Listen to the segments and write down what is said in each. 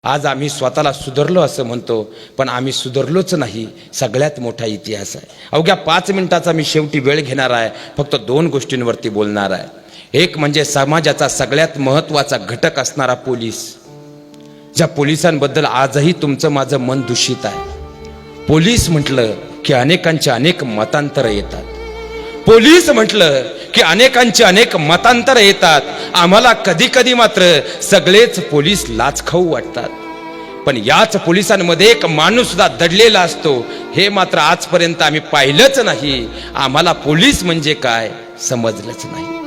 आज आम्ही स्वतःला सुधारलो असं म्हणतो, पण आम्ही सुधारलोच नाही. सगळ्यात मोठा इतिहास आहे. अवघ्या 5 मिनिटाचा मी शेवटी वेळ घेणार आहे. फक्त 2 गोष्टींवरती बोलणार आहे. एक म्हणजे समाजाचा सगळ्यात महत्त्वाचा घटक असणारा पोलीस. ज्या पोलिसांबद्दल आजही तुमचं माझं मन दूषित आहे. पोलीस म्हटलं की अनेकांचे अनेक मतांतर येतात. पोलीस म्हटलं की अनेकांचे अनेक मतांतर येतात. आम्हाला कधी कधी मात्र सगळेच पोलीस लाचखाऊ वाटतात. पण याच पोलिसांमध्ये एक माणूस सुद्धा दडलेला असतो, हे मात्र आजपर्यंत आम्ही पाहिलंच नाही. आम्हाला पोलीस म्हणजे काय समजलंच नाही.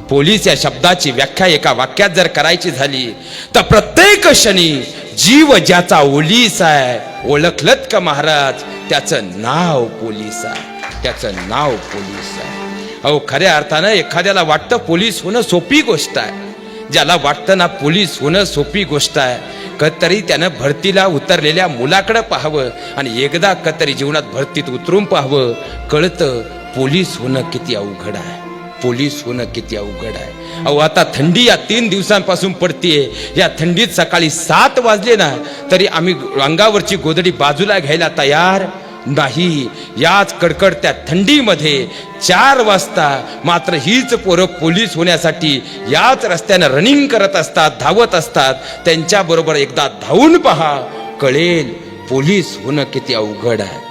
पोलीस या शब्दाची व्याख्या एका वाक्यात जर करायची झाली तर प्रत्येक क्षणी जीव ज्याचा ओलीस आहे, ओळखलत का महाराज, त्याचं नाव पोलीस आहे. त्याचं नाव पोलीस आहे. अहो, खऱ्या अर्थानं एखाद्याला वाटतं पोलीस होणं सोपी गोष्ट आहे. ज्याला वाटतं ना पोलीस होणं सोपी गोष्ट आहे, कधीतरी त्यानं भरतीला उतरलेल्या मुलाकडे पाहावं आणि एकदा कधीतरी जीवनात भरतीत उतरून पाहावं. कळतं पोलीस होणं किती अवघड आहे. पोलीस होणं किती अवघड आहे. अहो, आता थंडी या 3 दिवसांपासून पडतीये. या थंडीत सकाळी 7 वाजले ना तरी आम्ही अंगावरची गोधडी बाजूला घ्यायला तयार नाही. याच कडकडत्या थंडीमध्ये 4 वाजता मात्र हीच पोरं पोलीस होण्यासाठी याच रस्त्यानं रनिंग करत असतात, धावत असतात. त्यांच्याबरोबर एकदा धावून पहा, कळेल पोलीस होणं किती अवघड आहे.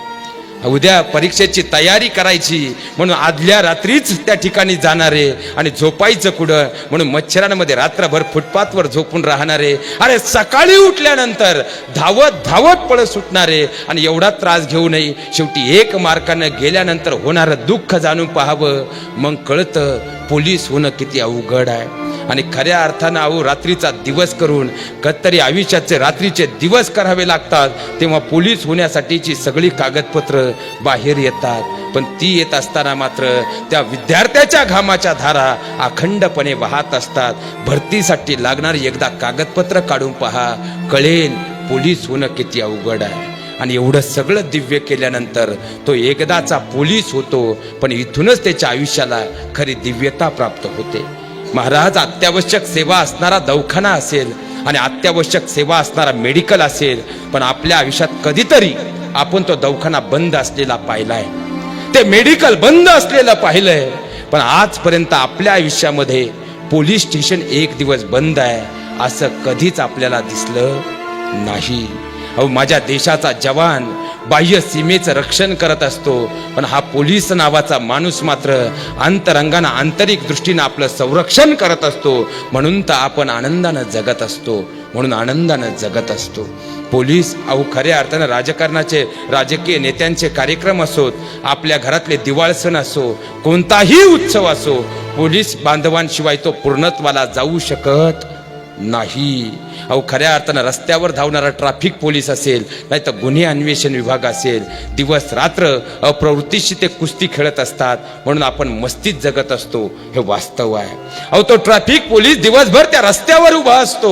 उद्या परीक्षेची तयारी करायची म्हणून आदल्या रात्रीच त्या ठिकाणी जाणारे आणि झोपायचं कुठं म्हणून मच्छरांमध्ये रात्रभर फुटपाथवर झोपून राहणारे, अरे सकाळी उठल्यानंतर धावत धावत पळत सुटणारे आणि एवढा त्रास घेऊ नये. शेवटी 1 मार्कानं गेल्यानंतर होणारं दुःख जाणून पाहावं, मग कळतं पोलीस होणं किती अवघड आहे. आणि खऱ्या अर्थानं अहो, रात्रीचा दिवस करून कधीतरी आयुष्याचे रात्रीचे दिवस करावे लागतात. तेव्हा पोलीस होण्यासाठीची सगळी कागदपत्र बाहेर येतात. पण ती येत असताना मात्र त्या विद्यार्थ्याच्या घामाच्या धारा अखंडपणे वाहत असतात. भरतीसाठी लागणारी एकदा कागदपत्र काढून पहा, कळेल पोलीस होणं किती अवघड आहे. आणि एवढं सगळं दिव्य केल्यानंतर तो एकदाचा पोलीस होतो, पण इथूनच त्याच्या आयुष्याला खरी दिव्यता प्राप्त होते. महाराज, अत्यावश्यक सेवा असणारा दवाखाना असेल आणि अत्यावश्यक सेवा असणारा मेडिकल असेल, पण आपल्या आयुष्यात कधीतरी आपण तो दवाखाना बंद असलेला पाहिलाय, ते मेडिकल बंद असलेलं पाहिलंय. पण आजपर्यंत आपल्या आयुष्यामध्ये पोलीस स्टेशन 1 दिवस बंद आहे असं कधीच आपल्याला दिसलं नाही. अहो, माझ्या देशाचा जवान बाह्य सीमेचं रक्षण करत असतो, पण हा पोलीस नावाचा माणूस मात्र अंतरंगानं आंतरिक दृष्टीनं आपलं संरक्षण करत असतो. म्हणून तर आपण आनंदानं जगत असतो. म्हणून आनंदानं जगत असतो. पोलीस अहो, खऱ्या अर्थानं राजकारणाचे, राजकीय नेत्यांचे कार्यक्रम असोत, आपल्या घरातले दिवाळ सण असो, कोणताही उत्सव असो, पोलीस बांधवांशिवाय तो पूर्णत्वाला जाऊ शकत नाही. अहो, खऱ्या अर्थानं रस्त्यावर धावणारा ट्रॅफिक पोलीस असेल, नाही तर गुन्हे अन्वेषण विभाग असेल, दिवस रात्र अप्रवृत्तीशी ते कुस्ती खेळत असतात. म्हणून आपण मस्तीत जगत असतो, हे वास्तव आहे. अहो, तो ट्रॅफिक पोलीस दिवसभर त्या रस्त्यावर उभा असतो,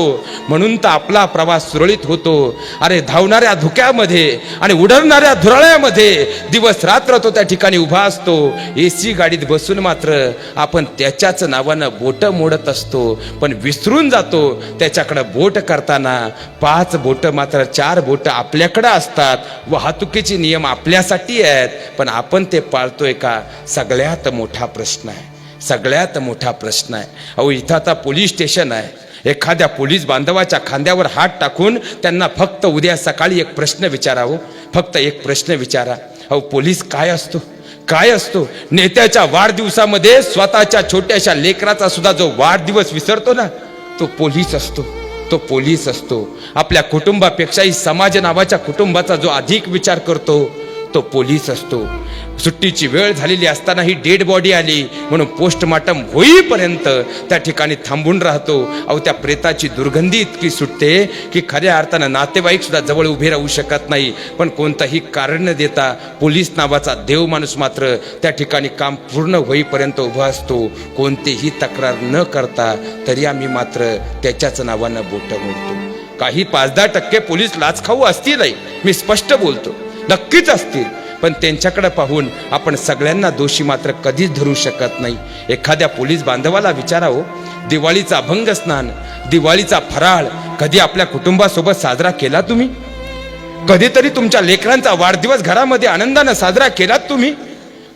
म्हणून तर आपला प्रवास सुरळीत होतो. अरे, धावणाऱ्या धुक्यामध्ये आणि उडवणाऱ्या धुराळ्यामध्ये दिवस रात्र तो त्या ठिकाणी उभा असतो. AC गाडीत बसून मात्र आपण त्याच्याच नावानं बोट मोडत असतो, पण विसरून जातो त्याच्याकडे बोट करताना 5 बोट मात्र 4 बोट आपल्याकडे असतात. वाहतुकीचे नियम आपल्यासाठी आहेत, पण आपण ते पाळतोय का? सगळ्यात मोठा प्रश्न आहे. सगळ्यात मोठा प्रश्न आहे. अहो, इथं आता पोलीस स्टेशन आहे. एखाद्या पोलीस बांधवाच्या खांद्यावर हात टाकून त्यांना फक्त उद्या सकाळी एक प्रश्न विचारावं. फक्त एक प्रश्न विचारा, अहो, पोलीस काय असतो? काय असतो? नेत्याच्या वाढदिवसामध्ये स्वतःच्या छोट्याशा लेकराचा सुद्धा जो वाढदिवस विसरतो ना, तो पोलीस असतो. तो पोलीस असतो. आपल्या कुटुंबापेक्षाही समाज नावाच्या कुटुंबाचा जो अधिक विचार करतो, तो पोलीस असतो. सुट्टीची वेळ झालेली असतानाही डेड बॉडी आली म्हणून पोस्टमार्टम होईपर्यंत त्या ठिकाणी थांबून राहतो. अहो, त्या प्रेताची दुर्गंधी इतकी सुटते की खऱ्या अर्थानं नातेवाईक सुद्धा जवळ उभे राहू शकत नाही. पण कोणतंही कारण न देता पोलीस नावाचा देव माणूस मात्र त्या ठिकाणी काम पूर्ण होईपर्यंत उभा असतो. कोणतीही तक्रार न करता तरी आम्ही मात्र त्याच्याच नावानं बोटं मोडतो. काही 5-10% पोलीस लाचखाऊ असतीलही, मी स्पष्ट बोलतो, नक्कीच असतील. पण त्यांच्याकडे पाहून आपण सगळ्यांना दोषी मात्र कधीच धरू शकत नाही. एखाद्या पोलीस बांधवाला विचारावं, दिवाळीचा अभंग स्नान, दिवाळीचा फराळ कधी आपल्या कुटुंबासोबत साजरा केला तुम्ही? कधीतरी तुमच्या लेकरांचा वाढदिवस घरामध्ये आनंदानं साजरा केलात तुम्ही?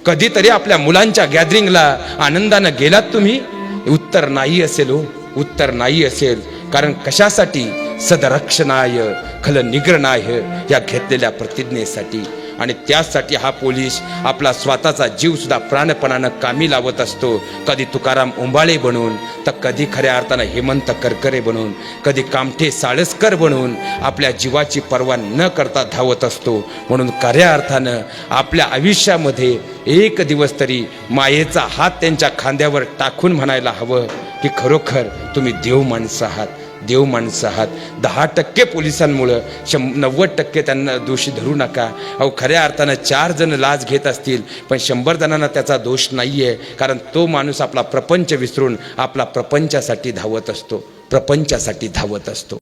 कधीतरी आपल्या मुलांच्या गॅदरिंगला आनंदानं गेलात तुम्ही? उत्तर नाही असेल हो, उत्तर नाही असेल. कारण कशासाठी? सदरक्षणाय खल निग्रणाय या घेतलेल्या प्रतिज्ञेसाठी. आणि त्यासाठी हा पोलीस आपला स्वतःचा जीव सुद्धा प्राणपणानं कामी लावत असतो. कधी तुकाराम उंबाळे बनून, तर कधी खऱ्या अर्थानं हेमंत करकरे बनून, कधी कामठे साळसकर बनून आपल्या जीवाची पर्वा न करता धावत असतो. म्हणून खऱ्या अर्थानं आपल्या आयुष्यामध्ये एक दिवस तरी मायेचा हात त्यांच्या खांद्यावर टाकून म्हणायला हवं की खरोखर तुम्ही देव माणसं आहात, देव माणसं आहात. 10% पोलिसांमुळं 90% त्यांना दोषी धरू नका. अहो खऱ्या अर्थानं 4 जण लाच घेत असतील, पण 100 जणांना त्याचा दोष नाही आहे. कारण तो माणूस आपला प्रपंच विसरून आपला प्रपंचासाठी धावत असतो, प्रपंचासाठी धावत असतो.